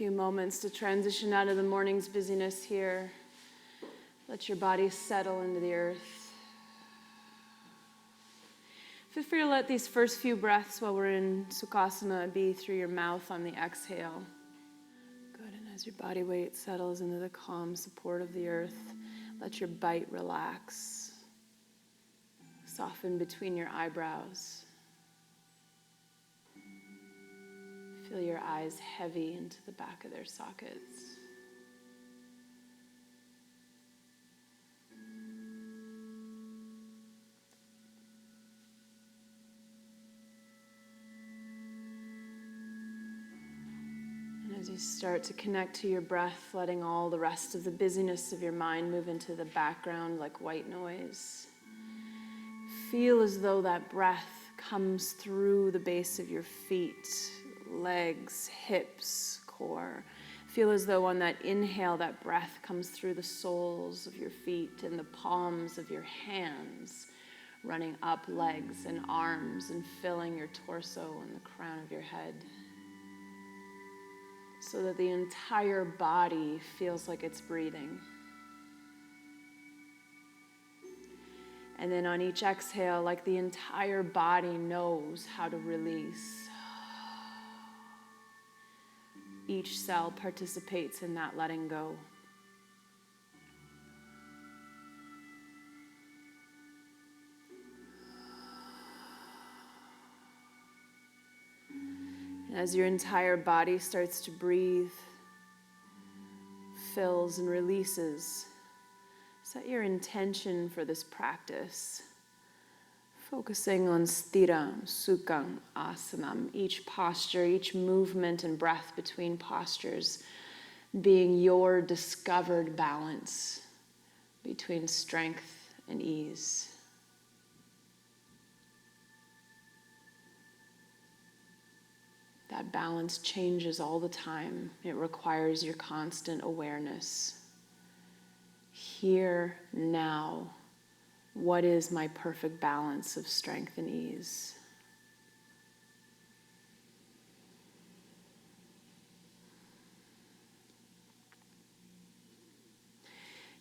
few moments to transition out of the morning's busyness here. Let your body settle into the earth. Feel free to let these first few breaths while we're in Sukhasana be through your mouth on the exhale. Good, and as your body weight settles into the calm support of the earth, let your bite relax. Soften between your eyebrows. Feel your eyes heavy into the back of their sockets. And as you start to connect to your breath, letting all the rest of the busyness of your mind move into the background like white noise, feel as though that breath comes through the base of your feet, legs, hips, core. Feel as though on that inhale, that breath comes through the soles of your feet and the palms of your hands, running up legs and arms and filling your torso and the crown of your head, so that the entire body feels like it's breathing. And then on each exhale, like the entire body knows how to release. Each cell participates in that letting go. And as your entire body starts to breathe, fills and releases, set your intention for this practice, focusing on sthiram, sukham, asanam, each posture, each movement and breath between postures being your discovered balance between strength and ease. That balance changes all the time. It requires your constant awareness. Here, now, what is my perfect balance of strength and ease?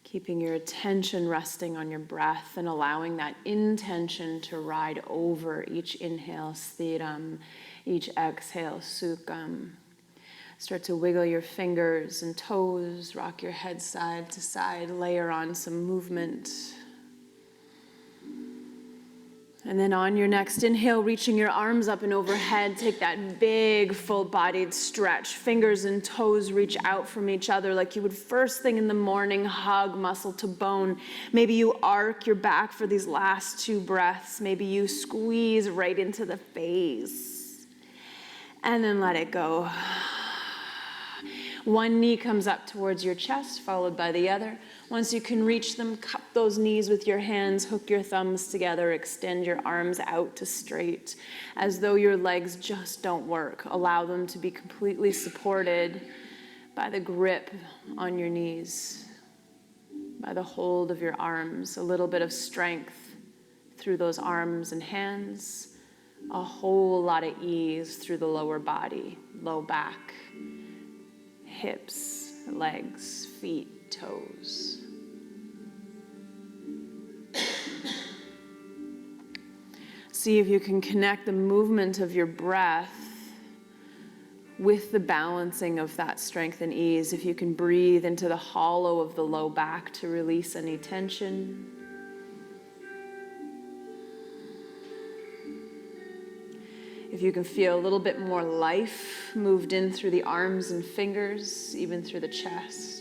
Keeping your attention resting on your breath and allowing that intention to ride over each inhale, sthiram, each exhale, sukham. Start to wiggle your fingers and toes, rock your head side to side, layer on some movement. And then on your next inhale, reaching your arms up and overhead, take that big full-bodied stretch. Fingers and toes reach out from each other like you would first thing in the morning, hug muscle to bone. Maybe you arc your back for these last two breaths. Maybe you squeeze right into the face. And then let it go. One knee comes up towards your chest, followed by the other. Once you can reach them, cup those knees with your hands, hook your thumbs together, extend your arms out to straight, as though your legs just don't work. Allow them to be completely supported by the grip on your knees, by the hold of your arms, a little bit of strength through those arms and hands, a whole lot of ease through the lower body, low back, hips, legs, feet, toes. See if you can connect the movement of your breath with the balancing of that strength and ease. If you can breathe into the hollow of the low back to release any tension. If you can feel a little bit more life moved in through the arms and fingers, even through the chest.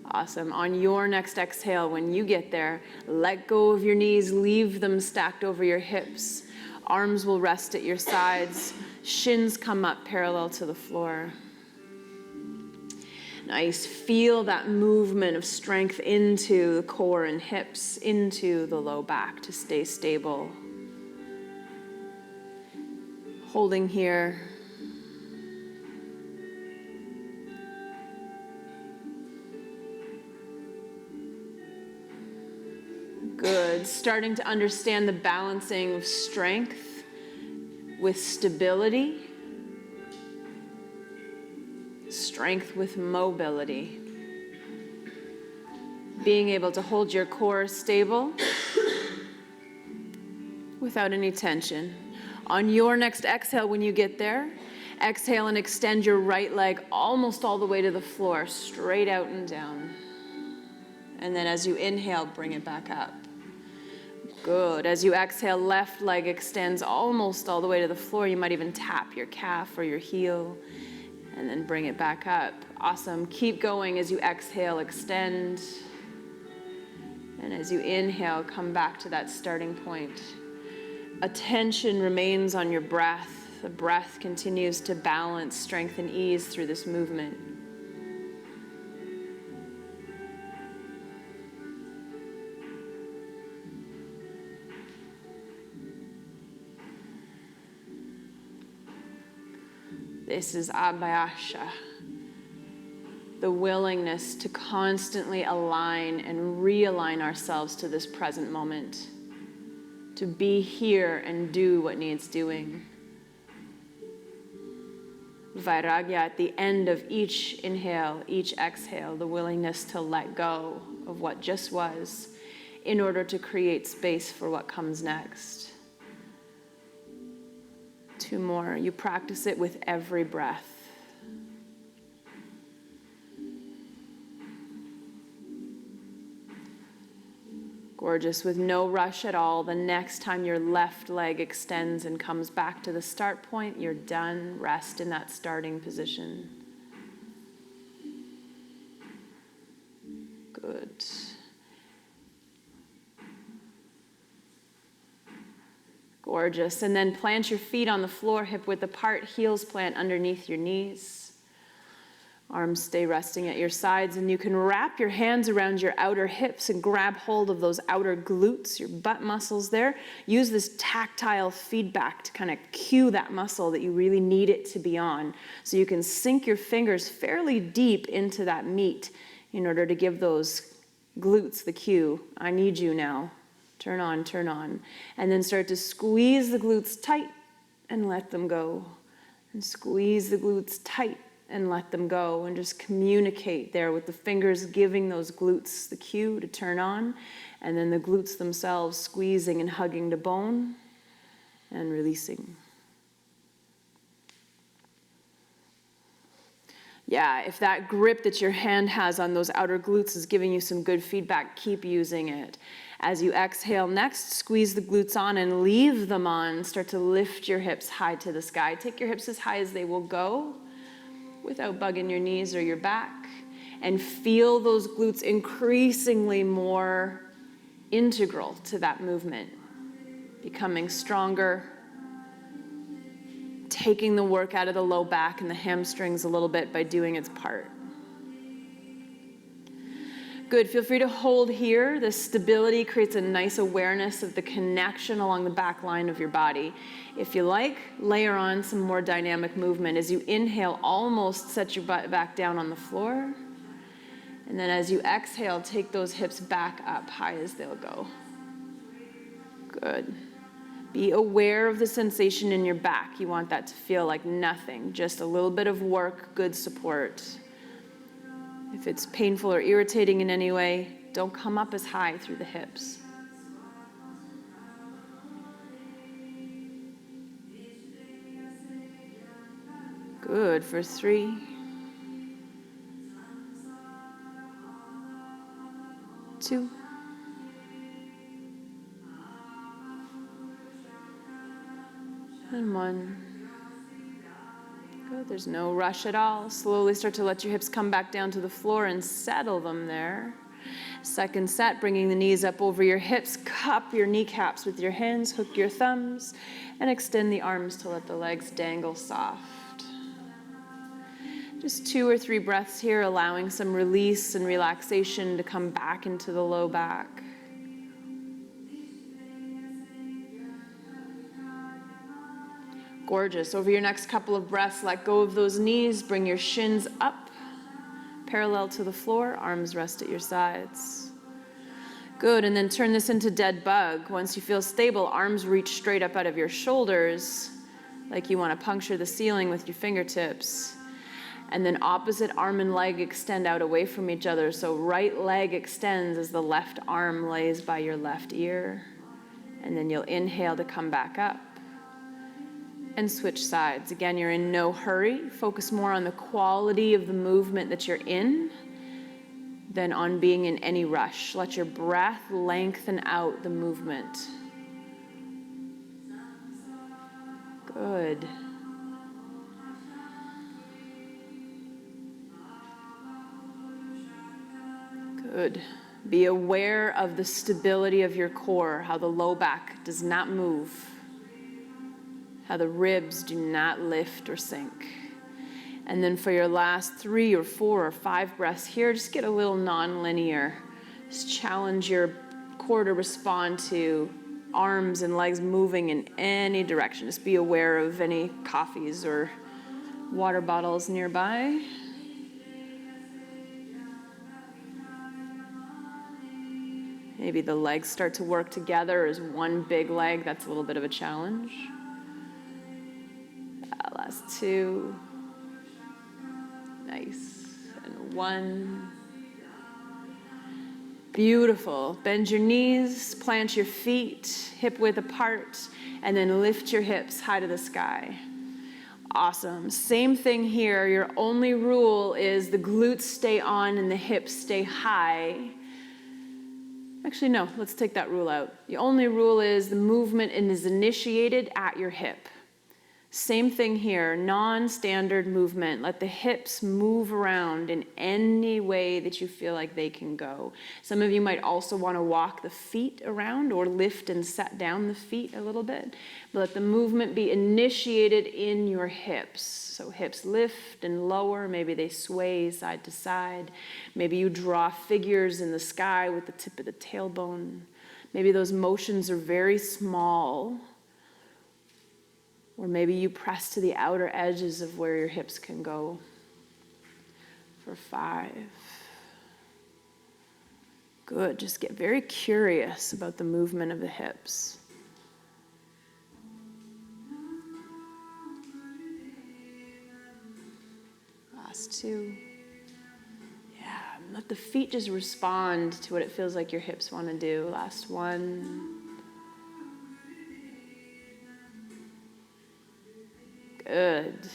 Awesome. On your next exhale, when you get there, let go of your knees, leave them stacked over your hips. Arms will rest at your sides. Shins come up parallel to the floor. Nice. Feel that movement of strength into the core and hips, into the low back to stay stable. Holding here. Good. Starting to understand the balancing of strength with stability, strength with mobility. Being able to hold your core stable without any tension. On your next exhale, when you get there, exhale and extend your right leg almost all the way to the floor, straight out and down. And then as you inhale, bring it back up. Good. As you exhale, left leg extends almost all the way to the floor. You might even tap your calf or your heel and then bring it back up. Awesome. Keep going as you exhale, extend. And as you inhale, come back to that starting point. Attention remains on your breath. The breath continues to balance strength and ease through this movement. This is abhyasa, the willingness to constantly align and realign ourselves to this present moment, to be here and do what needs doing. Vairagya at the end of each inhale, each exhale, the willingness to let go of what just was in order to create space for what comes next. 2 more. You practice it with every breath. Gorgeous. With no rush at all. The next time your left leg extends and comes back to the start point, you're done. Rest in that starting position. Good. Gorgeous. And then plant your feet on the floor, hip width apart, heels plant underneath your knees. Arms stay resting at your sides, and you can wrap your hands around your outer hips and grab hold of those outer glutes, your butt muscles there. Use this tactile feedback to kind of cue that muscle that you really need it to be on. So you can sink your fingers fairly deep into that meat in order to give those glutes the cue. I need you now. Turn on, turn on. And then start to squeeze the glutes tight and let them go. And squeeze the glutes tight and let them go. And just communicate there with the fingers giving those glutes the cue to turn on. And then the glutes themselves squeezing and hugging the bone and releasing. Yeah, if that grip that your hand has on those outer glutes is giving you some good feedback, keep using it. As you exhale next, squeeze the glutes on and leave them on. Start to lift your hips high to the sky. Take your hips as high as they will go without bugging your knees or your back. And feel those glutes increasingly more integral to that movement, becoming stronger, taking the work out of the low back and the hamstrings a little bit by doing its part. Good. Feel free to hold here. This stability creates a nice awareness of the connection along the back line of your body. If you like, layer on some more dynamic movement. As you inhale, almost set your butt back down on the floor. And then as you exhale, take those hips back up high as they'll go. Good. Be aware of the sensation in your back. You want that to feel like nothing, just a little bit of work, good support. If it's painful or irritating in any way, don't come up as high through the hips. Good. For 3. 2. And 1. Good. There's no rush at all. Slowly start to let your hips come back down to the floor and settle them there. Second set, bringing the knees up over your hips. Cup your kneecaps with your hands. Hook your thumbs. And extend the arms to let the legs dangle soft. Just 2 or 3 breaths here, allowing some release and relaxation to come back into the low back. Gorgeous. Over your next couple of breaths, let go of those knees. Bring your shins up, parallel to the floor. Arms rest at your sides. Good. And then turn this into dead bug. Once you feel stable, arms reach straight up out of your shoulders. like you want to puncture the ceiling with your fingertips. And then opposite arm and leg extend out away from each other. So right leg extends as the left arm lays by your left ear. And then you'll inhale to come back up. And switch sides. Again, you're in no hurry. Focus more on the quality of the movement that you're in than on being in any rush. Let your breath lengthen out the movement. Good. Good. Be aware of the stability of your core, how the low back does not move, how the ribs do not lift or sink. And then for your last 3 or 4 or 5 breaths here, just get a little non-linear. Just challenge your core to respond to arms and legs moving in any direction. Just be aware of any coffees or water bottles nearby. Maybe the legs start to work together as one big leg. That's a little bit of a challenge. Last 2. Nice. And 1. Beautiful. Bend your knees, plant your feet, hip width apart, and then lift your hips high to the sky. Awesome. Same thing here. Your only rule is the glutes stay on and the hips stay high. Actually, no, let's take that rule out. The only rule is the movement is initiated at your hip. Same thing here, non-standard movement. Let the hips move around in any way that you feel like they can go. Some of you might also want to walk the feet around or lift and set down the feet a little bit. But let the movement be initiated in your hips. So hips lift and lower, maybe they sway side to side. Maybe you draw figures in the sky with the tip of the tailbone. Maybe those motions are very small. Or maybe you press to the outer edges of where your hips can go. For 5. Good, just get very curious about the movement of the hips. Last 2. Yeah, let the feet just respond to what it feels like your hips want to do. Last 1. Good.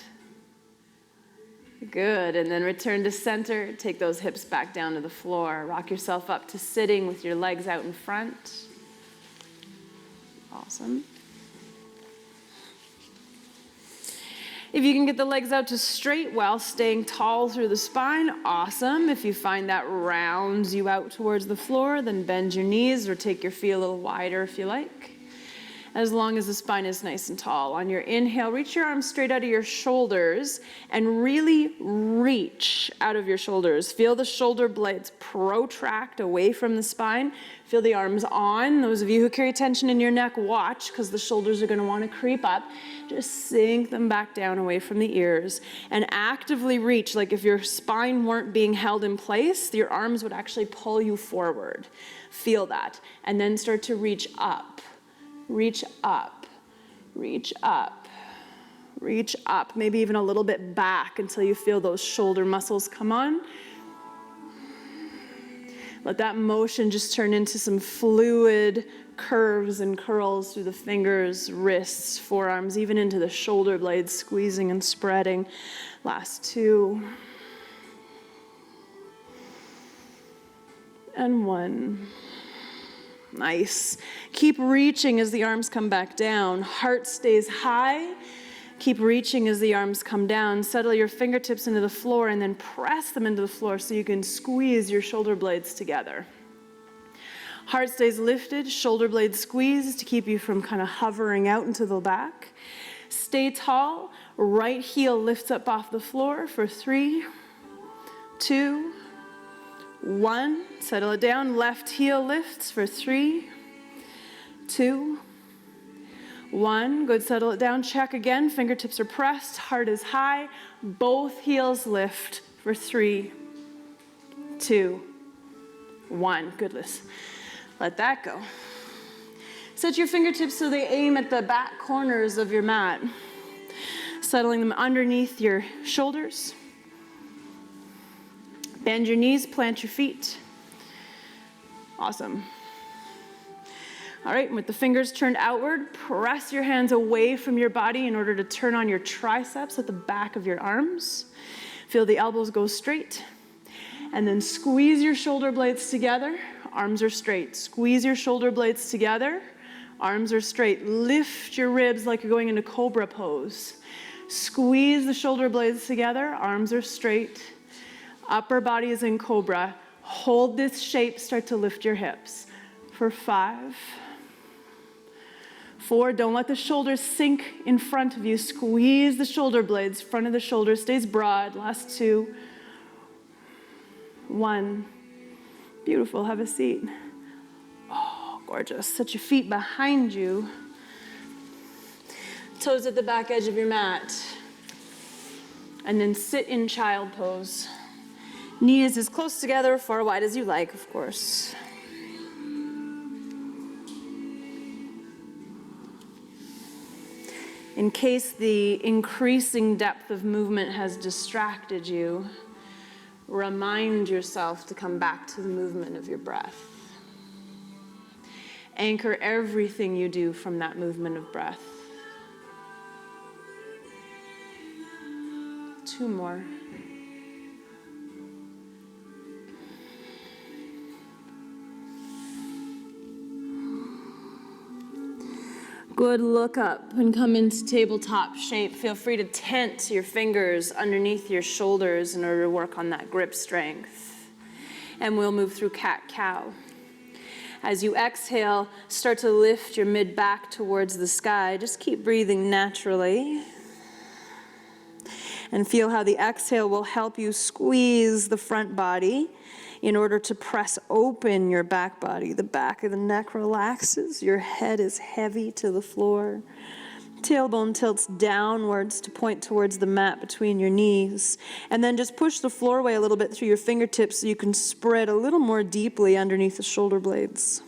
Good. And then return to center. Take those hips back down to the floor. Rock yourself up to sitting with your legs out in front. Awesome. If you can get the legs out to straight while staying tall through the spine, awesome. If you find that rounds you out towards the floor, then bend your knees or take your feet a little wider if you like. As long as the spine is nice and tall. On your inhale, reach your arms straight out of your shoulders and really reach out of your shoulders. Feel the shoulder blades protract away from the spine. Feel the arms on. Those of you who carry tension in your neck, watch, because the shoulders are going to want to creep up. Just sink them back down away from the ears and actively reach. Like if your spine weren't being held in place, your arms would actually pull you forward. Feel that. And then start to reach up. Reach up, reach up, reach up, maybe even a little bit back until you feel those shoulder muscles come on. Let that motion just turn into some fluid curves and curls through the fingers, wrists, forearms, even into the shoulder blades, squeezing and spreading. Last 2. And 1. Nice. Keep reaching as the arms come back down. Heart stays high. Keep reaching as the arms come down. Settle your fingertips into the floor and then press them into the floor so you can squeeze your shoulder blades together. Heart stays lifted, shoulder blades squeezed to keep you from kind of hovering out into the back. Stay tall. Right heel lifts up off the floor for 3, 2, 1, settle it down. Left heel lifts for 3, 2, 1. Good, settle it down. Check again. Fingertips are pressed. Heart is high. Both heels lift for 3, 2, 1. Goodness. Let that go. Set your fingertips so they aim at the back corners of your mat. settling them underneath your shoulders. Bend your knees, plant your feet. Awesome. All right, and with the fingers turned outward, press your hands away from your body in order to turn on your triceps at the back of your arms. Feel the elbows go straight. And then squeeze your shoulder blades together. Arms are straight. Squeeze your shoulder blades together. Arms are straight. Lift your ribs like you're going into cobra pose. Squeeze the shoulder blades together. Arms are straight. Upper body is in cobra. Hold this shape. Start to lift your hips. For 5. 4, don't let the shoulders sink in front of you. Squeeze the shoulder blades. Front of the shoulder stays broad. Last 2. 1. Beautiful. Have a seat. Oh, gorgeous. Set your feet behind you. Toes at the back edge of your mat. And then sit in child pose. Knees as close together, far wide as you like, of course. In case the increasing depth of movement has distracted you, remind yourself to come back to the movement of your breath. Anchor everything you do from that movement of breath. 2 more. Good, look up and come into tabletop shape. Feel free to tent your fingers underneath your shoulders in order to work on that grip strength. And we'll move through cat-cow. As you exhale, start to lift your mid-back towards the sky. Just keep breathing naturally. And feel how the exhale will help you squeeze the front body in order to press open your back body. The back of the neck relaxes. Your head is heavy to the floor. Tailbone tilts downwards to point towards the mat between your knees. And then just push the floor away a little bit through your fingertips so you can spread a little more deeply underneath the shoulder blades.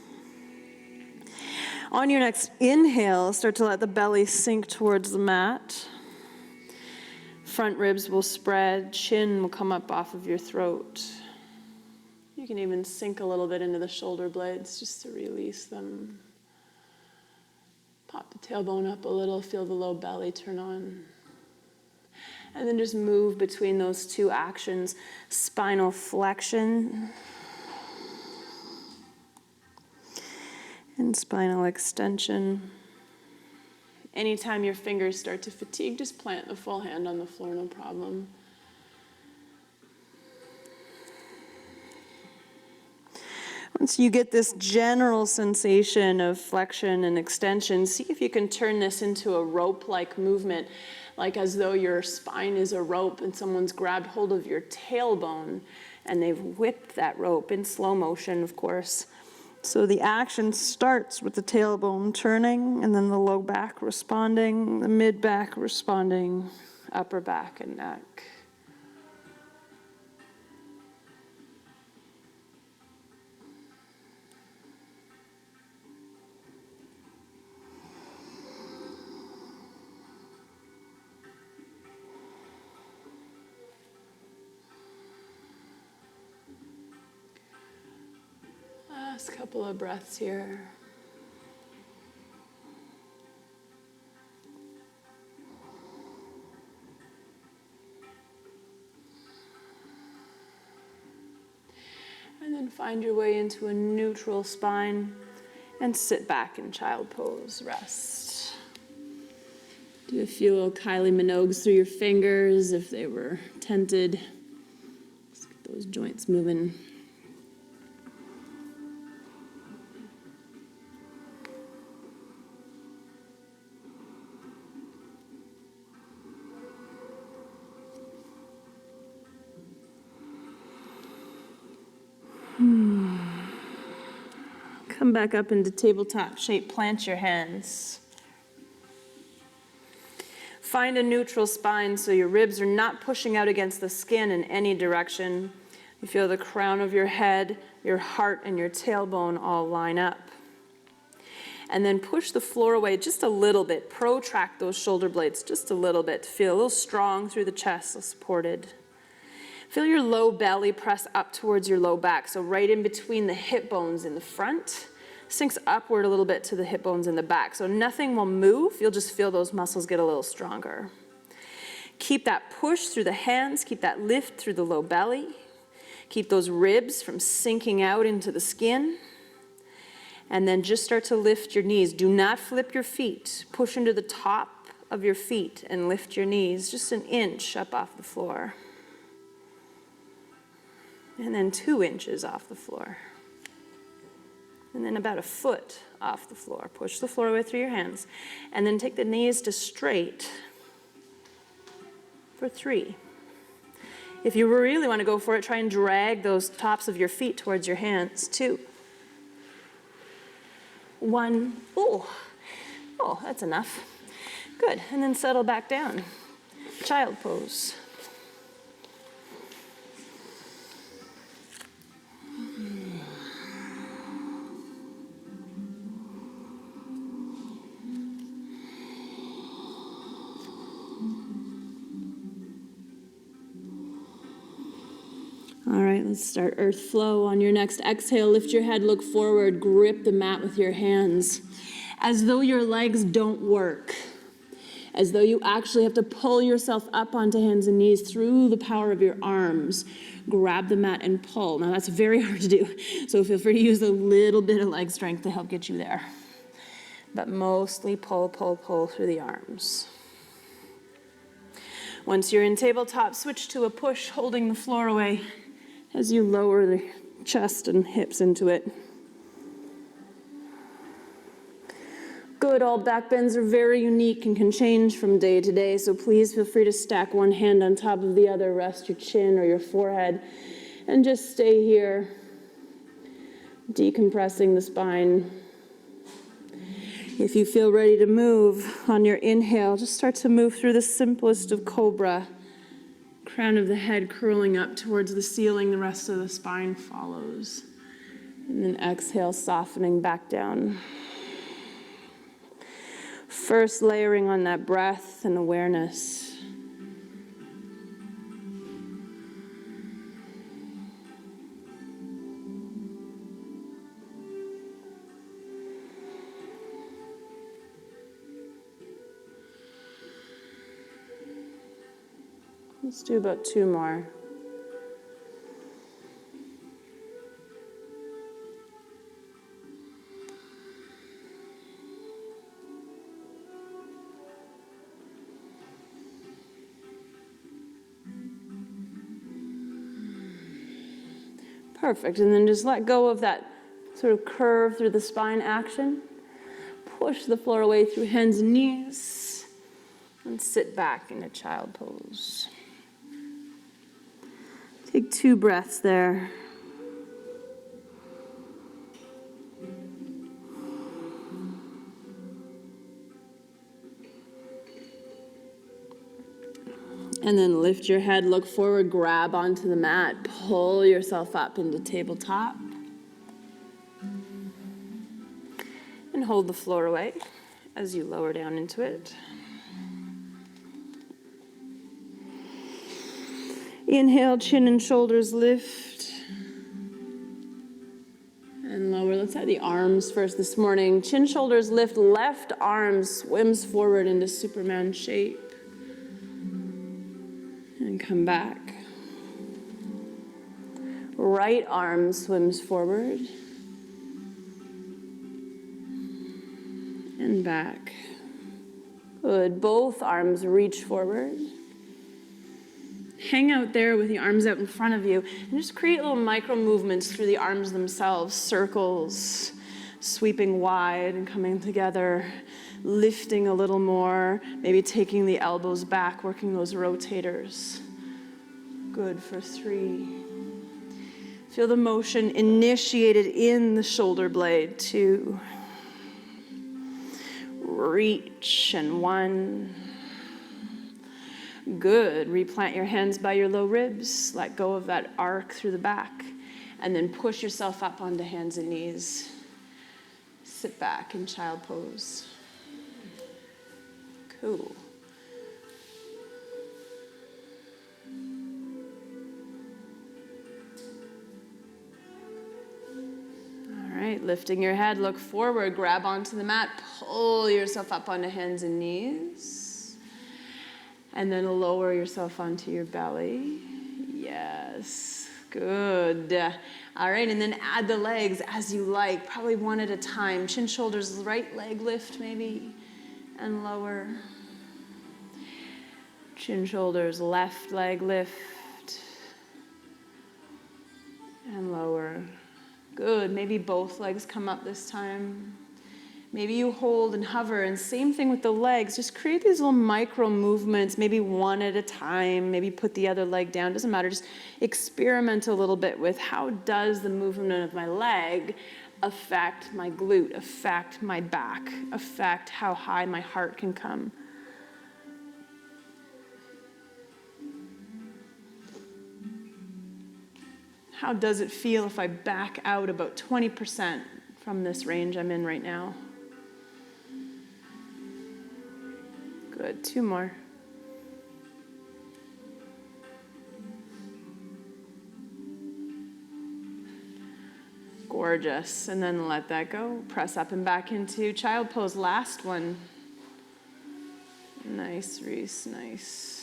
On your next inhale, start to let the belly sink towards the mat. Front ribs will spread, chin will come up off of your throat. You can even sink a little bit into the shoulder blades just to release them. Pop the tailbone up a little, feel the low belly turn on. And then just move between those 2 actions. Spinal flexion and spinal extension. Anytime your fingers start to fatigue, just plant the full hand on the floor, no problem. Once you get this general sensation of flexion and extension, see if you can turn this into a rope-like movement, like as though your spine is a rope and someone's grabbed hold of your tailbone and they've whipped that rope in slow motion, of course. So the action starts with the tailbone turning and then the low back responding, the mid back responding, upper back and neck. Last couple of breaths here. And then find your way into a neutral spine and sit back in child pose, rest. Do a few little Kylie Minogues through your fingers if they were tented. Let's get those joints moving. Come back up into tabletop shape, plant your hands. Find a neutral spine so your ribs are not pushing out against the skin in any direction. You feel the crown of your head, your heart, and your tailbone all line up. And then push the floor away just a little bit. Protract those shoulder blades just a little bit to feel a little strong through the chest, so supported. Feel your low belly press up towards your low back, so right in between the hip bones in the front. Sinks upward a little bit to the hip bones in the back. So nothing will move. You'll just feel those muscles get a little stronger. Keep that push through the hands. Keep that lift through the low belly. Keep those ribs from sinking out into the skin. And then just start to lift your knees. Do not flip your feet. Push into the top of your feet and lift your knees just an inch up off the floor. And then 2 inches off the floor. And then about a foot off the floor. Push the floor away through your hands. And then take the knees to straight for 3. If you really want to go for it, try and drag those tops of your feet towards your hands. 2. 1. Oh, that's enough. Good. And then settle back down. Child pose. All right, let's start earth flow. On your next exhale, lift your head, look forward, grip the mat with your hands. As though your legs don't work. As though you actually have to pull yourself up onto hands and knees through the power of your arms. Grab the mat and pull. Now that's very hard to do, so feel free to use a little bit of leg strength to help get you there. But mostly pull, pull, pull through the arms. Once you're in tabletop, switch to a push, holding the floor away as you lower the chest and hips into it. Good, all back bends are very unique and can change from day to day, so please feel free to stack one hand on top of the other, rest your chin or your forehead, and just stay here, decompressing the spine. If you feel ready to move on your inhale, just start to move through the simplest of cobra. Crown of the head curling up towards the ceiling, the rest of the spine follows. And then exhale, softening back down. First layering on that breath and awareness. Let's do about 2 more. Perfect, and then just let go of that sort of curve through the spine action. Push the floor away through hands and knees, and sit back in a child pose. Take 2 breaths there. And then lift your head, look forward, grab onto the mat, pull yourself up into tabletop. And hold the floor away as you lower down into it. Inhale, chin and shoulders lift. And lower. Let's have the arms first this morning. Chin, shoulders lift. Left arm swims forward into Superman shape. And come back. Right arm swims forward. And back. Good. Both arms reach forward. Hang out there with the arms out in front of you and just create little micro movements through the arms themselves. Circles, sweeping wide and coming together, lifting a little more, maybe taking the elbows back, working those rotators. Good for 3. Feel the motion initiated in the shoulder blade. 2. Reach, and 1. Good. Replant your hands by your low ribs. Let go of that arc through the back. And then push yourself up onto hands and knees. sit back in child pose. Cool. All right, lifting your head, look forward, grab onto the mat, pull yourself up onto hands and knees, and then lower yourself onto your belly. Yes, good. All right, and then add the legs as you like, probably one at a time. Chin, shoulders, right leg lift maybe, and lower. Chin, shoulders, left leg lift, and lower. Good, maybe both legs come up this time. Maybe you hold and hover, and same thing with the legs. Just create these little micro movements, maybe one at a time, maybe put the other leg down, doesn't matter. Just experiment a little bit with how does the movement of my leg affect my glute, affect my back, affect how high my heart can come. How does it feel if I back out about 20% from this range I'm in right now? Good, 2 more. Gorgeous, and then let that go. Press up and back into child pose, last one. Nice, Reese, nice.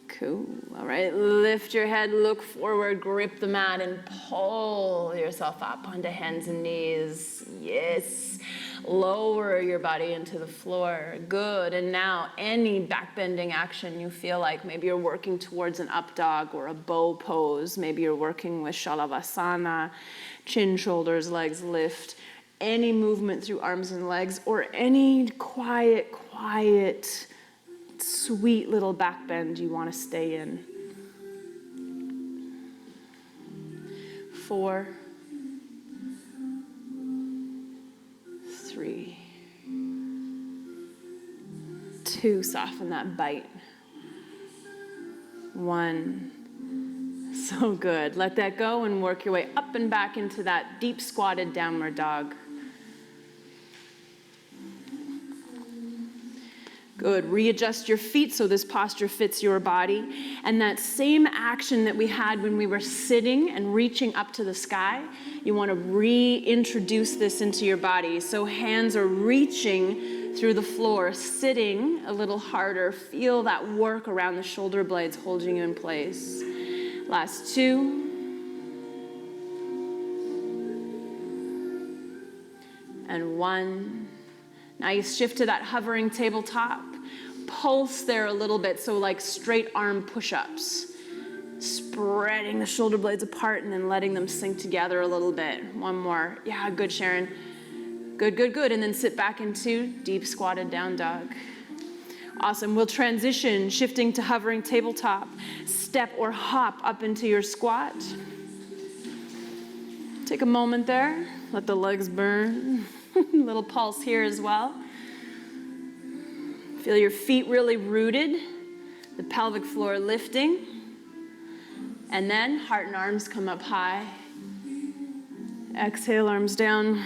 Cool. All right, lift your head, look forward, grip the mat, and pull yourself up onto hands and knees. Yes. Lower your body into the floor. Good. And now any back bending action you feel like, maybe you're working towards an up dog or a bow pose. Maybe you're working with Shalavasana, chin, shoulders, legs lift. Any movement through arms and legs, or any quiet, sweet little back bend you want to stay in. 4, 3, 2, soften that bite. 1, so good. Let that go and work your way up and back into that deep squatted downward dog. Good. Readjust your feet so this posture fits your body. And that same action that we had when we were sitting and reaching up to the sky, you want to reintroduce this into your body. So hands are reaching through the floor, sitting a little harder. Feel that work around the shoulder blades holding you in place. Last 2. And 1. Now you shift to that hovering tabletop. Pulse there a little bit, so like straight arm push-ups. Spreading the shoulder blades apart and then letting them sink together a little bit. 1 more. Yeah, good, Sharon. Good, good, good. And then sit back into deep squatted down dog. Awesome. We'll transition, shifting to hovering tabletop. Step or hop up into your squat. Take a moment there. Let the legs burn. Little pulse here as well. Feel your feet really rooted, the pelvic floor lifting. And then heart and arms come up high. Exhale, arms down.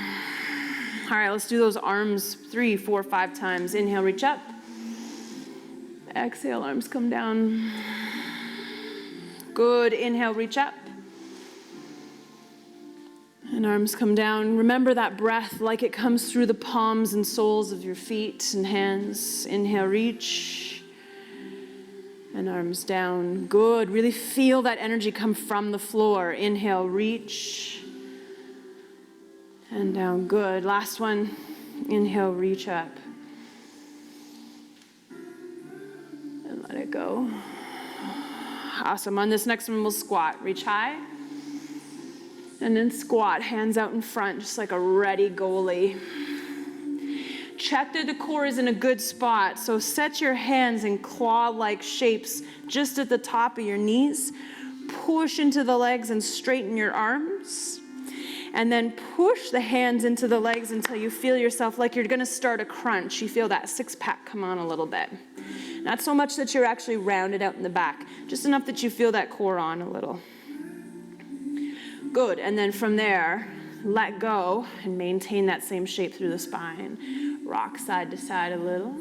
All right, let's do those arms 3, 4, 5 times. Inhale, reach up. Exhale, arms come down. Good. Inhale, reach up. And arms come down. Remember that breath like it comes through the palms and soles of your feet and hands. Inhale, reach. And arms down. Good. Really feel that energy come from the floor. Inhale, reach. And down. Good. Last one. Inhale, reach up. And let it go. Awesome. On this next one, we'll squat. Reach high. And then squat, hands out in front, just like a ready goalie. Check that the core is in a good spot. So set your hands in claw-like shapes just at the top of your knees. Push into the legs and straighten your arms. And then push the hands into the legs until you feel yourself like you're going to start a crunch. You feel that 6-pack come on a little bit. Not so much that you're actually rounded out in the back, just enough that you feel that core on a little. Good, and then from there, let go and maintain that same shape through the spine. Rock side to side a little.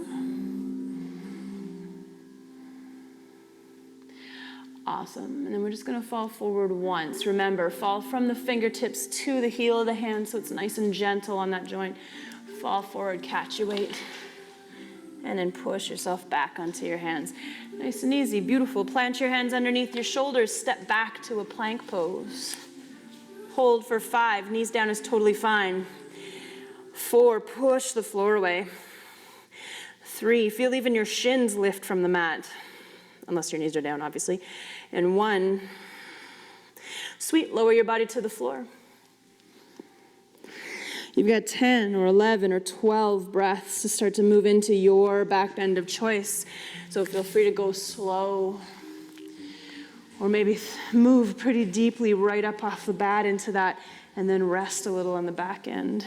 Awesome, and then we're just gonna fall forward once. Remember, fall from the fingertips to the heel of the hand so it's nice and gentle on that joint. Fall forward, catch your weight, and then push yourself back onto your hands. Nice and easy, beautiful. Plant your hands underneath your shoulders, step back to a plank pose. Hold for 5, knees down is totally fine. 4, push the floor away. 3, feel even your shins lift from the mat, unless your knees are down, obviously. And 1, sweet, lower your body to the floor. You've got 10 or 11 or 12 breaths to start to move into your back bend of choice. So feel free to go slow, or maybe move pretty deeply right up off the bat into that, and then rest a little on the back end.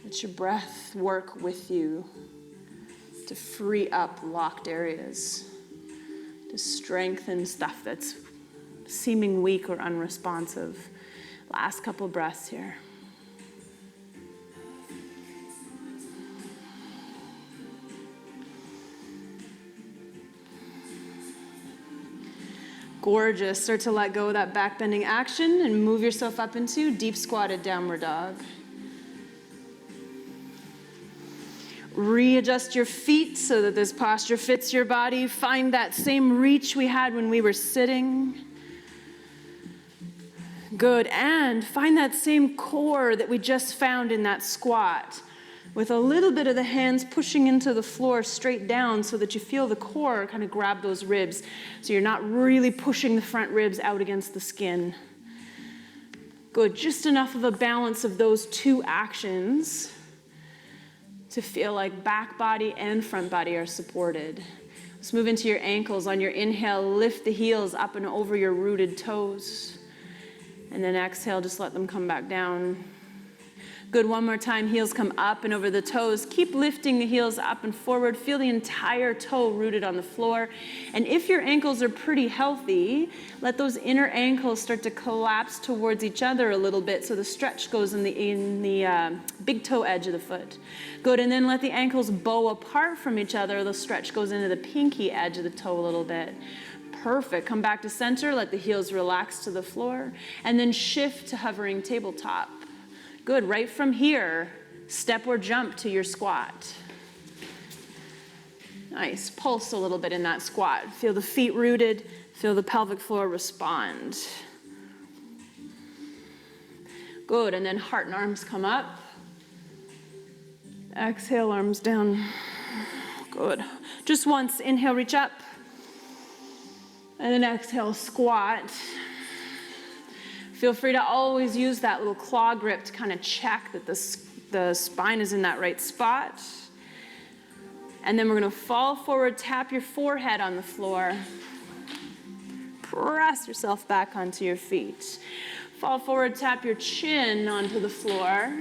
Let your breath work with you to free up locked areas, to strengthen stuff that's seeming weak or unresponsive. Last couple breaths here. Gorgeous. Start to let go of that back bending action and move yourself up into deep squatted downward dog. Readjust your feet so that this posture fits your body. Find that same reach we had when we were sitting. Good. And find that same core that we just found in that squat, with a little bit of the hands pushing into the floor straight down so that you feel the core kind of grab those ribs. So you're not really pushing the front ribs out against the skin. Good. Just enough of a balance of those two actions to feel like back body and front body are supported. Let's move into your ankles. On your inhale, lift the heels up and over your rooted toes. And then exhale, just let them come back down. Good, one more time, heels come up and over the toes. Keep lifting the heels up and forward. Feel the entire toe rooted on the floor. And if your ankles are pretty healthy, let those inner ankles start to collapse towards each other a little bit so the stretch goes in the big toe edge of the foot. Good, and then let the ankles bow apart from each other. The stretch goes into the pinky edge of the toe a little bit. Perfect. Come back to center. Let the heels relax to the floor. And then shift to hovering tabletop. Good. Right from here, step or jump to your squat. Nice. Pulse a little bit in that squat. Feel the feet rooted. Feel the pelvic floor respond. Good. And then heart and arms come up. Exhale, arms down. Good. Just once. Inhale, reach up. And then exhale, squat. Feel free to always use that little claw grip to kind of check that the spine is in that right spot. And then we're going to fall forward, tap your forehead on the floor. Press yourself back onto your feet. Fall forward, tap your chin onto the floor.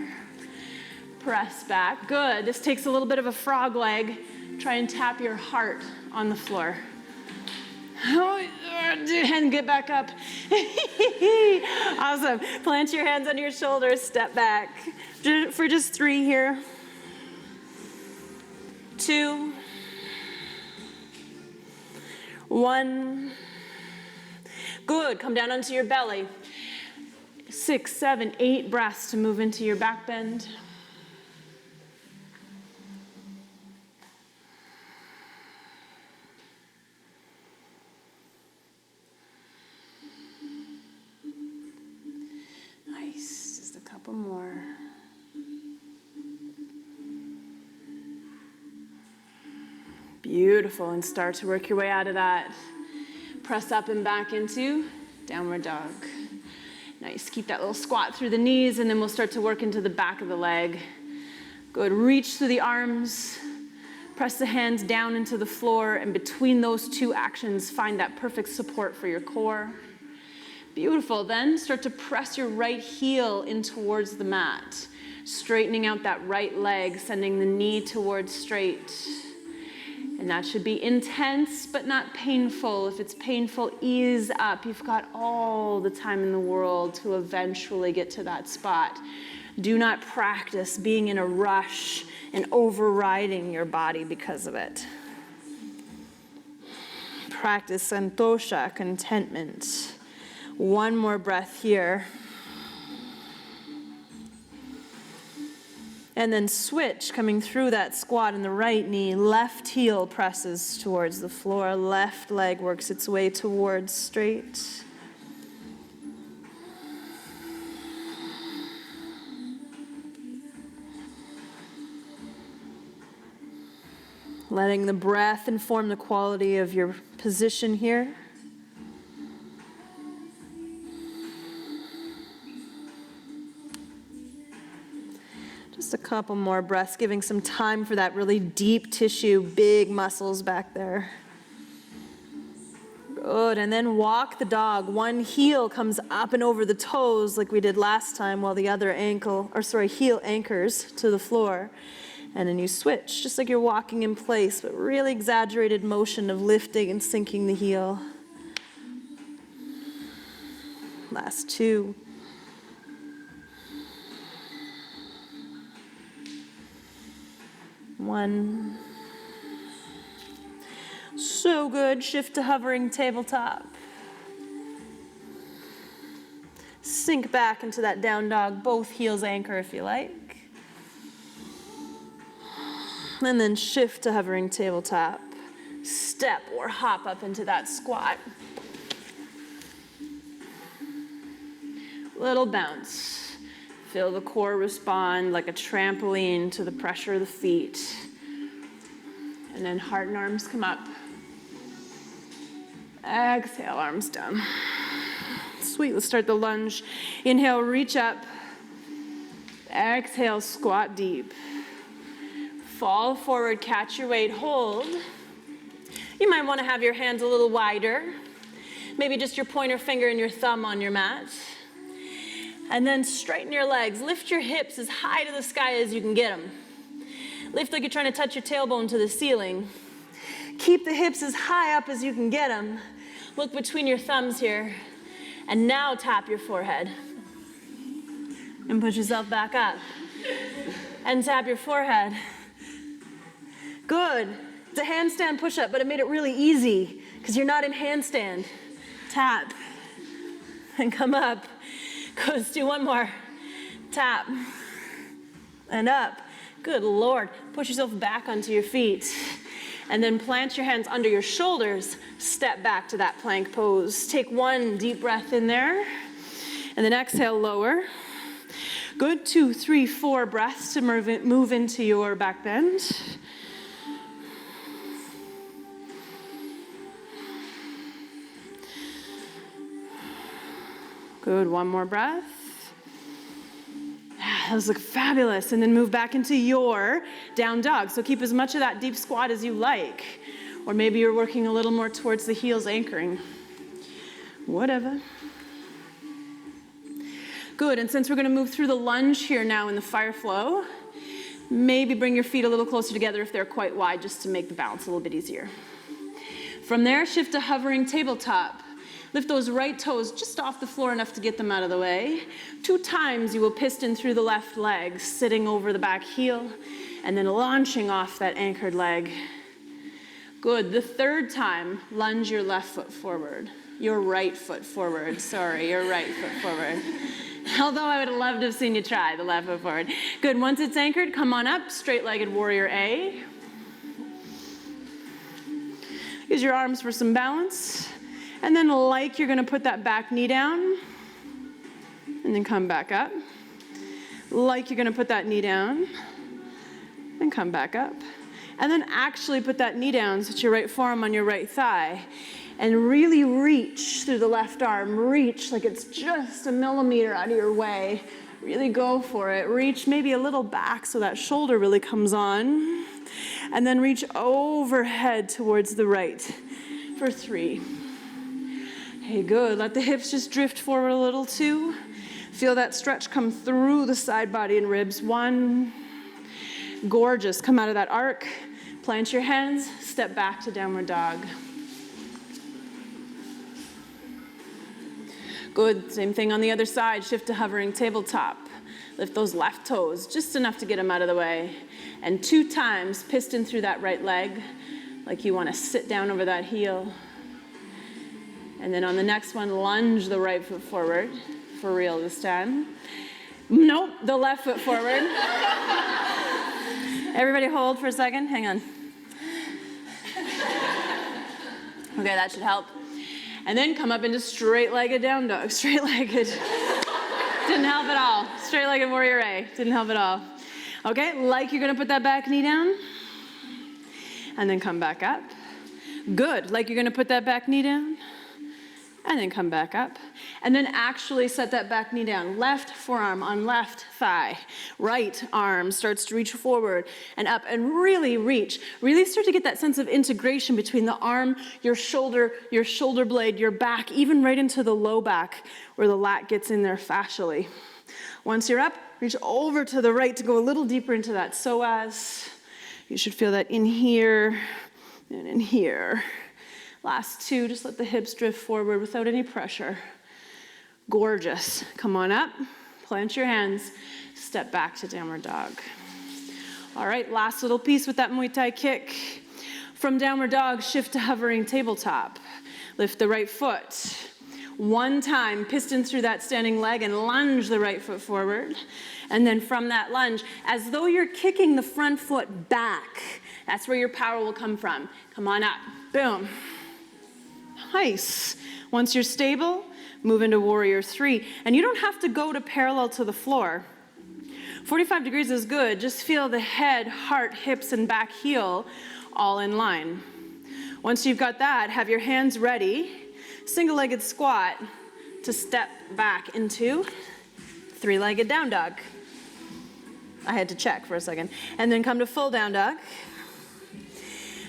Press back. Good. This takes a little bit of a frog leg. Try and tap your heart on the floor. And get back up. Awesome. Plant your hands on your shoulders. Step back. For just 3 here. 2. 1. Good. Come down onto your belly. 6, 7, 8 breaths to move into your back bend. Couple more. Beautiful. And start to work your way out of that. Press up and back into downward dog. Nice. Keep that little squat through the knees, and then we'll start to work into the back of the leg. Good. Reach through the arms. Press the hands down into the floor, and between those two actions, find that perfect support for your core. Beautiful. Then start to press your right heel in towards the mat, straightening out that right leg, sending the knee towards straight. And that should be intense, but not painful. If it's painful, ease up. You've got all the time in the world to eventually get to that spot. Do not practice being in a rush and overriding your body because of it. Practice santosha, contentment. One more breath here. And then switch, coming through that squat in the right knee. Left heel presses towards the floor. Left leg works its way towards straight. Letting the breath inform the quality of your position here. Just a couple more breaths, giving some time for that really deep tissue, big muscles back there. Good, and then walk the dog. One heel comes up and over the toes like we did last time while the other heel anchors to the floor. And then you switch, just like you're walking in place, but really exaggerated motion of lifting and sinking the heel. Last two. One. So good. Shift to hovering tabletop. Sink back into that down dog. Both heels anchor if you like. And then shift to hovering tabletop. Step or hop up into that squat. Little bounce. Feel the core respond like a trampoline to the pressure of the feet. And then heart and arms come up. Exhale, arms down. Sweet, let's start the lunge. Inhale, reach up. Exhale, squat deep. Fall forward, catch your weight, hold. You might want to have your hands a little wider. Maybe just your pointer finger and your thumb on your mat. And then straighten your legs. Lift your hips as high to the sky as you can get them. Lift like you're trying to touch your tailbone to the ceiling. Keep the hips as high up as you can get them. Look between your thumbs here. And now tap your forehead. And push yourself back up. And tap your forehead. Good. It's a handstand push-up, but it made it really easy because you're not in handstand. Tap. And come up. Good. Let's do one more. Tap. And up. Good Lord. Push yourself back onto your feet. And then plant your hands under your shoulders. Step back to that plank pose. Take one deep breath in there. And then exhale, lower. Good. 2, 3, 4 breaths to move into your back bend. Good, one more breath. Those look fabulous. And then move back into your down dog. So keep as much of that deep squat as you like. Or maybe you're working a little more towards the heels anchoring. Whatever. Good, and since we're gonna move through the lunge here now in the fire flow, maybe bring your feet a little closer together if they're quite wide, just to make the balance a little bit easier. From there, shift to hovering tabletop. Lift those right toes just off the floor enough to get them out of the way. 2 times you will piston through the left leg, sitting over the back heel, and then launching off that anchored leg. Good. The 3rd time, lunge your left foot forward. Your right foot forward. Sorry, your right foot forward. Although I would have loved to have seen you try the left foot forward. Good. Once it's anchored, come on up, straight-legged warrior A. Use your arms for some balance. And then like you're gonna put that back knee down, and then come back up. Like you're gonna put that knee down, and come back up. And then actually put that knee down, so it's your right forearm on your right thigh, and really reach through the left arm. Reach like it's just a millimeter out of your way. Really go for it. Reach maybe a little back so that shoulder really comes on. And then reach overhead towards the right for 3. Okay, good. Let the hips just drift forward a little, 2. Feel that stretch come through the side body and ribs. 1. Gorgeous. Come out of that arc. Plant your hands. Step back to downward dog. Good. Same thing on the other side. Shift to hovering tabletop. Lift those left toes, just enough to get them out of the way. And 2 times, piston through that right leg, like you want to sit down over that heel. And then on the next one, lunge the right foot forward. For real this time. Nope, the left foot forward. Everybody hold for a second. Hang on. Okay, that should help. And then come up into straight-legged down dog. Straight-legged. Didn't help at all. Straight-legged warrior A. Didn't help at all. Okay, like you're gonna put that back knee down. And then come back up. Good, like you're gonna put that back knee down. And then come back up. And then actually set that back knee down. Left forearm on left thigh. Right arm starts to reach forward and up and really reach. Really start to get that sense of integration between the arm, your shoulder blade, your back, even right into the low back where the lat gets in there fascially. Once you're up, reach over to the right to go a little deeper into that psoas. You should feel that in here and in here. Last 2, just let the hips drift forward without any pressure. Gorgeous. Come on up, plant your hands, step back to downward dog. All right, last little piece with that Muay Thai kick. From downward dog, shift to hovering tabletop. Lift the right foot. 1 time, piston through that standing leg and lunge the right foot forward. And then from that lunge, as though you're kicking the front foot back, that's where your power will come from. Come on up, boom. Nice. Once you're stable, move into warrior 3. And you don't have to go to parallel to the floor. 45 degrees is good. Just feel the head, heart, hips, and back heel all in line. Once you've got that, have your hands ready. Single-legged squat to step back into 3-legged down dog. I had to check for a second. And then come to full down dog.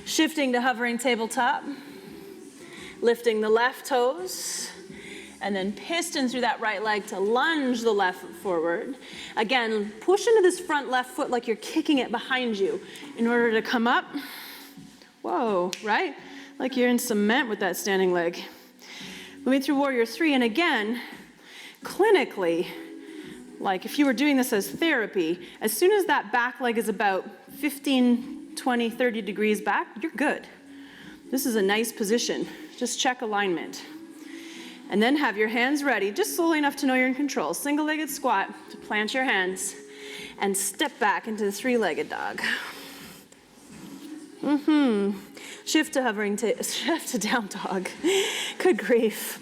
Shifting to hovering tabletop. Lifting the left toes, and then piston through that right leg to lunge the left foot forward. Again, push into this front left foot like you're kicking it behind you in order to come up. Whoa, right? Like you're in cement with that standing leg. Moving through warrior 3, and again, clinically, like if you were doing this as therapy, as soon as that back leg is about 15, 20, 30 degrees back, you're good. This is a nice position. Just check alignment. And then have your hands ready, just slowly enough to know you're in control. Single-legged squat to plant your hands and step back into the 3-legged dog. Shift to shift to down dog. Good grief.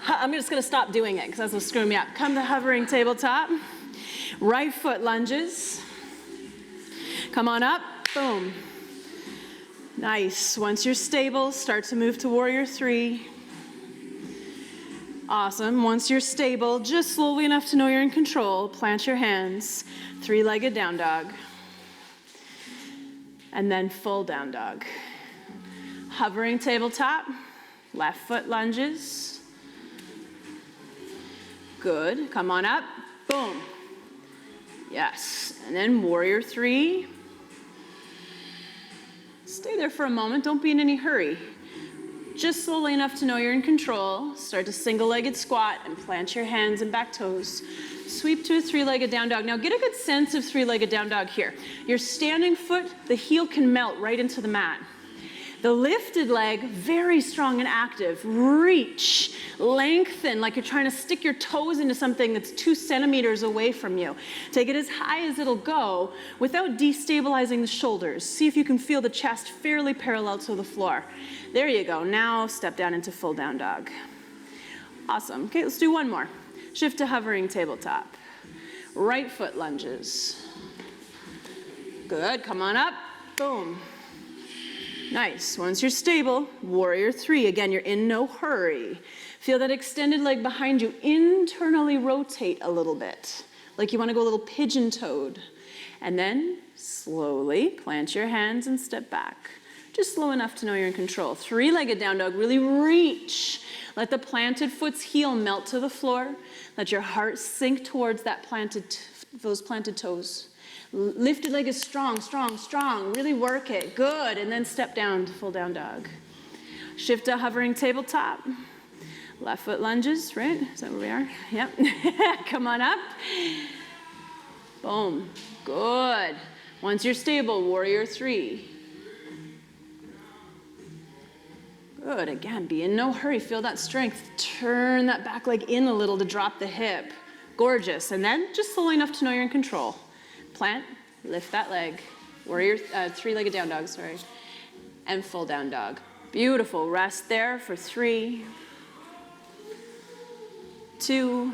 I'm just gonna stop doing it because that's what's screwing me up. Come to hovering tabletop. Right foot lunges. Come on up, boom. Nice. Once you're stable, start to move to warrior 3. Awesome. Once you're stable, just slowly enough to know you're in control, plant your hands, 3-legged down dog. And then full down dog. Hovering tabletop, left foot lunges. Good. Come on up. Boom. Yes. And then warrior 3. Stay there for a moment, don't be in any hurry. Just slowly enough to know you're in control. Start a single-legged squat and plant your hands and back toes. Sweep to a 3-legged down dog. Now get a good sense of 3-legged down dog here. Your standing foot, the heel can melt right into the mat. The lifted leg, very strong and active. Reach, lengthen, like you're trying to stick your toes into something that's 2 centimeters away from you. Take it as high as it'll go without destabilizing the shoulders. See if you can feel the chest fairly parallel to the floor. There you go. Now step down into full down dog. Awesome. Okay, let's do one more. Shift to hovering tabletop. Right foot lunges. Good. Come on up. Boom. Nice. Once you're stable, warrior 3. Again, you're in no hurry. Feel that extended leg behind you. Internally rotate a little bit, like you want to go a little pigeon-toed. And then slowly plant your hands and step back. just slow enough to know you're in control. Three-legged down dog, really reach. Let the planted foot's heel melt to the floor. Let your heart sink towards those planted toes. Lifted leg is strong, strong, strong. Really work it. Good. And then step down to full down dog. Shift to hovering tabletop. Left foot lunges, right? Is that where we are? Yep. Come on up. Boom. Good. Once you're stable, warrior three. Good. Again, be in no hurry. Feel that strength. Turn that back leg in a little to drop the hip. Gorgeous. And then just slowly enough to know you're in control. Plant, lift that leg. Warrior, three-legged down dog, sorry. And full down dog. Beautiful. Rest there for 3, 2,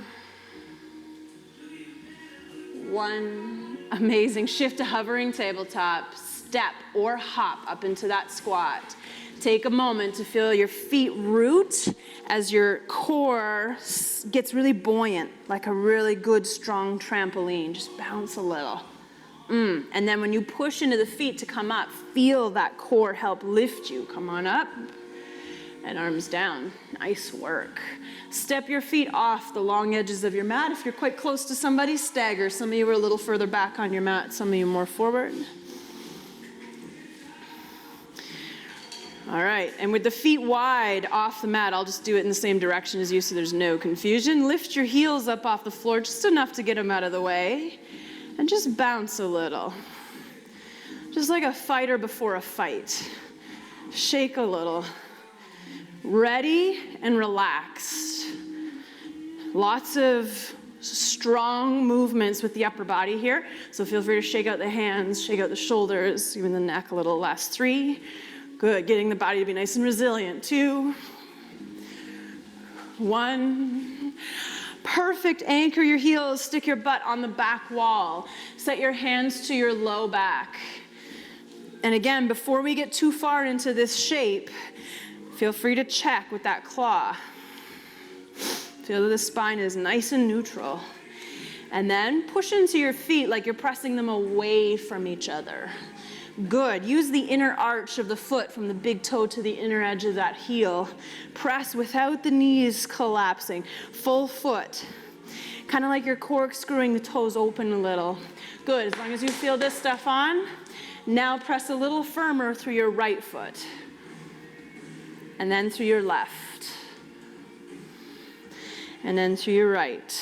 1. Amazing. Shift to hovering tabletop. Step or hop up into that squat. Take a moment to feel your feet root as your core gets really buoyant, like a really good, strong trampoline. Just bounce a little. And then when you push into the feet to come up, feel that core help lift you. Come on up. And arms down. Nice work. Step your feet off the long edges of your mat. If you're quite close to somebody, stagger. Some of you are a little further back on your mat, some of you more forward. All right, and with the feet wide off the mat, I'll just do it in the same direction as you so there's no confusion. Lift your heels up off the floor just enough to get them out of the way. And just bounce a little. Just like a fighter before a fight. Shake a little. Ready and relaxed. Lots of strong movements with the upper body here. So feel free to shake out the hands, shake out the shoulders, even the neck a little. Last 3. Good, getting the body to be nice and resilient. 2, 1. Perfect, anchor your heels, stick your butt on the back wall. Set your hands to your low back. And again, before we get too far into this shape, feel free to check with that claw. Feel that the spine is nice and neutral. And then push into your feet like you're pressing them away from each other. Good. Use the inner arch of the foot from the big toe to the inner edge of that heel. Press without the knees collapsing. Full foot. Kind of like you're corkscrewing the toes open a little. Good. As long as you feel this stuff on, now press a little firmer through your right foot. And then through your left. And then through your right.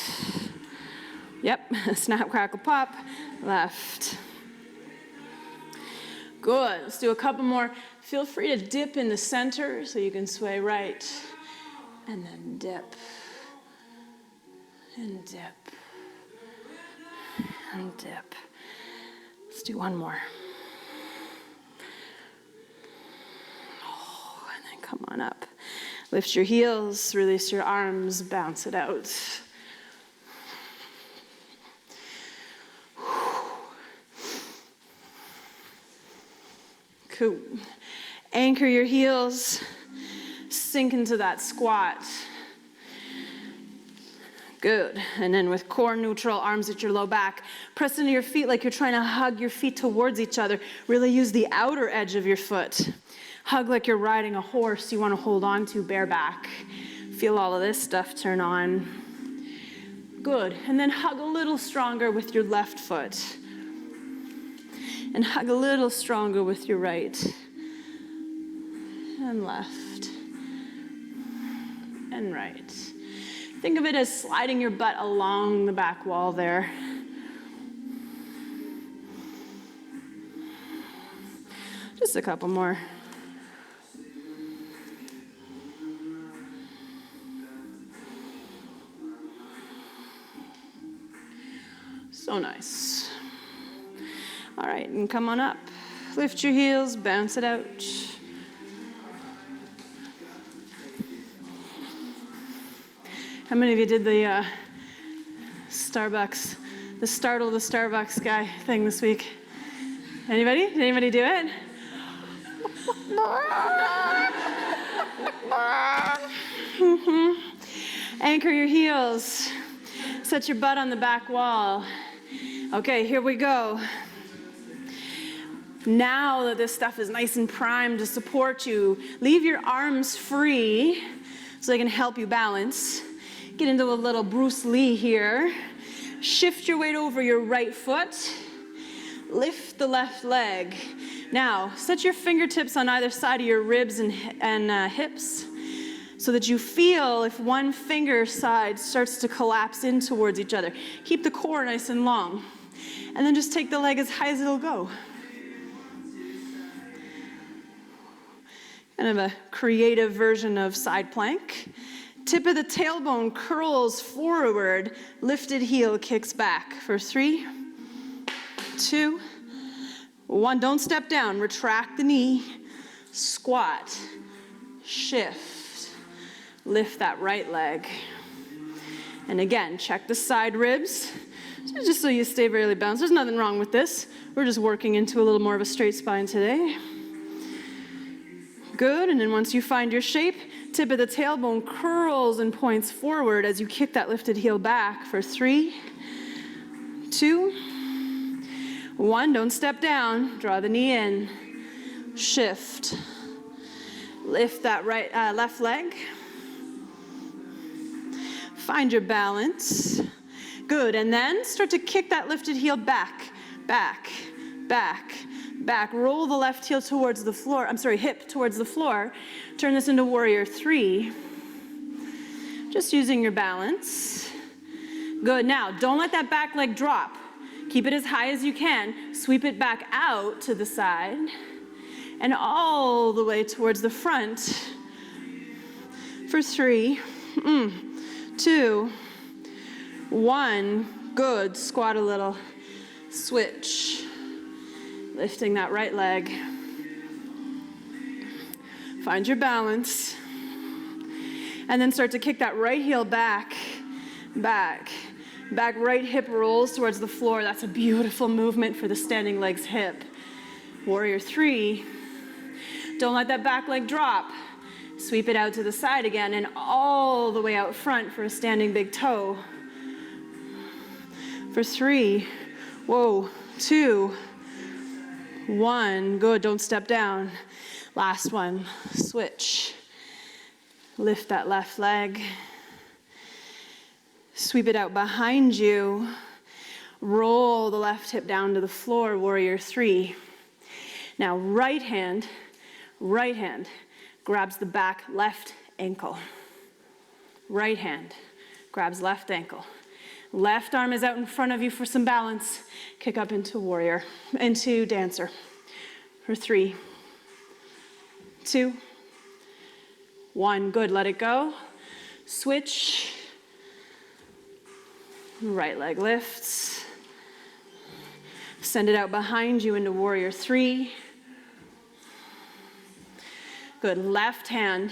Yep. Snap, crackle, pop. Left. Good. Let's do a couple more. Feel free to dip in the center so you can sway right. And then dip. And dip. And dip. Let's do one more. Oh, and then come on up. Lift your heels, release your arms, bounce it out. Cool. Anchor your heels, sink into that squat. Good. And then with core neutral, arms at your low back, press into your feet like you're trying to hug your feet towards each other. Really use the outer edge of your foot. Hug like you're riding a horse you want to hold on to bareback. Feel all of this stuff turn on. Good. And then hug a little stronger with your left foot. And hug a little stronger with your right. And left. And right. Think of it as sliding your butt along the back wall there. Just a couple more. So nice. All right, and come on up. Lift your heels, bounce it out. How many of you did the Starbucks, the startle the Starbucks guy thing this week? Anybody? Did anybody do it? Anchor your heels. Set your butt on the back wall. Okay, here we go. Now that this stuff is nice and primed to support you, leave your arms free so they can help you balance. Get into a little Bruce Lee here. Shift your weight over your right foot. Lift the left leg. Now, set your fingertips on either side of your ribs and hips so that you feel if one finger side starts to collapse in towards each other. Keep the core nice and long. And then just take the leg as high as it'll go. Kind of a creative version of side plank. Tip of the tailbone curls forward, lifted heel kicks back for 3, 2, 1. Don't step down, retract the knee, squat, shift, lift that right leg. And again, check the side ribs, just so you stay really balanced. There's nothing wrong with this. We're just working into a little more of a straight spine today. Good, and then once you find your shape, tip of the tailbone curls and points forward as you kick that lifted heel back for 3, 2, 1. Don't step down, draw the knee in, shift, lift that left leg, find your balance. Good, and then start to kick that lifted heel back, back, back, back. Roll the left heel towards the floor. Hip towards the floor. Turn this into warrior 3. Just using your balance. Good. Now, don't let that back leg drop. Keep it as high as you can. Sweep it back out to the side and all the way towards the front for 3, 2, 1. Good. Squat a little. Switch. Lifting that right leg. Find your balance. And then start to kick that right heel back, back, back. Right hip rolls towards the floor. That's a beautiful movement for the standing legs hip. Warrior 3. Don't let that back leg drop. Sweep it out to the side again and all the way out front for a standing big toe. For 3. Whoa. 2. 1, good, don't step down. Last one, switch. Lift that left leg. Sweep it out behind you. Roll the left hip down to the floor, warrior 3. Now right hand grabs the back left ankle. Right hand grabs left ankle. Left arm is out in front of you for some balance. Kick up into dancer for 3, 2, 1. Good, let it go. Switch. Right leg lifts. Send it out behind you into warrior 3. Good, left hand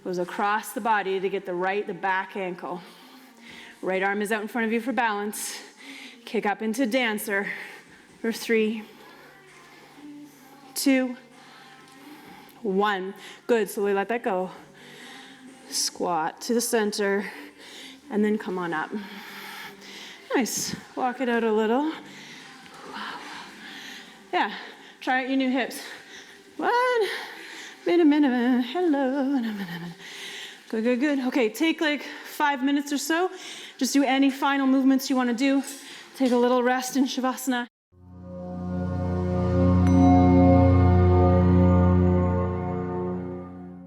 goes across the body to get the back ankle. Right arm is out in front of you for balance. Kick up into dancer for 3, 2, 1. Good, slowly let that go. Squat to the center, and then come on up. Nice, walk it out a little. Yeah, try out your new hips. 1, minute, hello. Good, good, good. Okay, take like 5 minutes or so. Just do any final movements you want to do. Take a little rest in Shavasana.